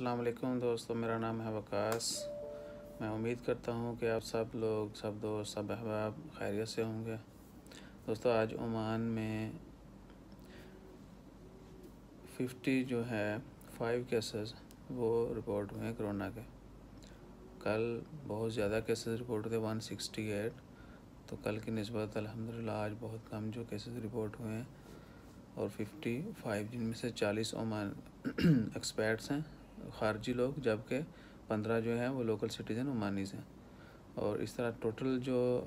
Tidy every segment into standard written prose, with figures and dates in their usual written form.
अस्सलाम वालेकुम दोस्तों, मेरा नाम है वकास। मैं उम्मीद करता हूँ कि आप सब लोग, सब दोस्त, सब अहबाब खैरियत से होंगे। दोस्तों, आज ओमान में 50 जो है 5 केसेस वो रिपोर्ट हुए हैं कोरोना के। कल बहुत ज़्यादा केसेस रिपोर्ट हुए, 168। तो कल की निस्बत अल्हम्दुलिल्लाह आज बहुत कम जो केसेस रिपोर्ट हुए हैं, और 55 जिनमें से 40 ओमान एक्सपर्ट्स हैं, ख़ारजी लोग, जबकि 15 जो हैं वो लोकल सिटीज़न ओमानीज़ हैं। और इस तरह टोटल जो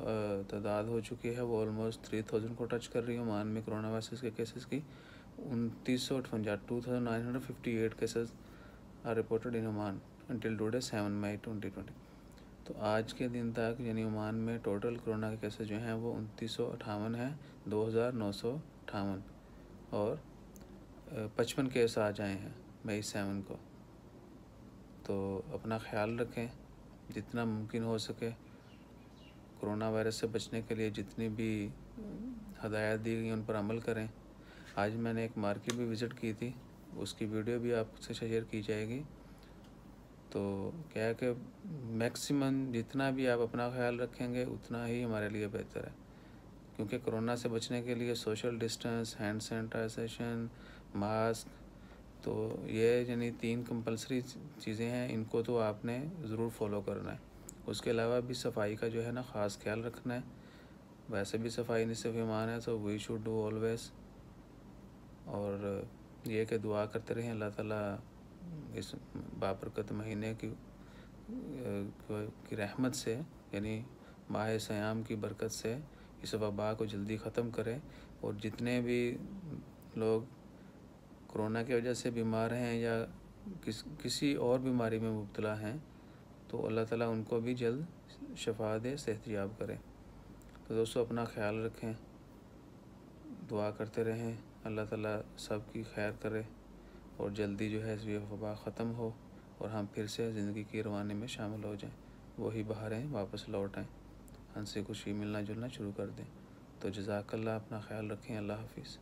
तादाद हो चुकी है वो ऑलमोस्ट 3000 को टच कर रही है ओमान में कोरोना वायरस के केसेस की। 2958 cases are reported in Oman until today 7 मई 2020। तो आज के दिन तक यानी ओमान में टोटल कोरोना के केसेस जो हैं वो 2958 हैं, 2958, और 55 केस आ जाए हैं मई 7 को। तो अपना ख्याल रखें, जितना मुमकिन हो सके कोरोना वायरस से बचने के लिए जितनी भी हदायत दी गई उन पर अमल करें। आज मैंने एक मार्केट भी विज़िट की थी, उसकी वीडियो भी आपसे शेयर की जाएगी। तो क्या है कि मैक्सिमम जितना भी आप अपना ख्याल रखेंगे उतना ही हमारे लिए बेहतर है, क्योंकि कोरोना से बचने के लिए social distance, hand sanitization, mask, तो ये यानी 3 कंपलसरी चीज़ें हैं। इनको तो आपने ज़रूर फॉलो करना है। उसके अलावा भी सफाई का जो है ना ख़ास ख्याल रखना है। वैसे भी सफाई निस्फ़ ईमान है, तो वी शुड डू ऑलवेज़। और ये कि दुआ करते रहें अल्लाह ताला इस बाबरकत महीने की रहमत से, यानी माह सयाम की बरकत से इस वबा को जल्दी ख़त्म करे। और जितने भी लोग कोरोना की वजह से बीमार हैं या किसी और बीमारी में मुब्तला हैं, तो अल्लाह ताला उनको भी जल्द शफा दे, सेहतयाब करे। तो दोस्तों, अपना ख्याल रखें, दुआ करते रहें, अल्लाह ताला सब की खैर करे और जल्दी जो है ये वबा ख़त्म हो और हम फिर से ज़िंदगी की रवानी में शामिल हो जाएं, वही बहारें वापस लौट आएँ, हंसी खुशी मिलना जुलना शुरू कर दें। तो जज़ाकल्लाह, अपना ख्याल रखें। अल्लाह हाफिज़।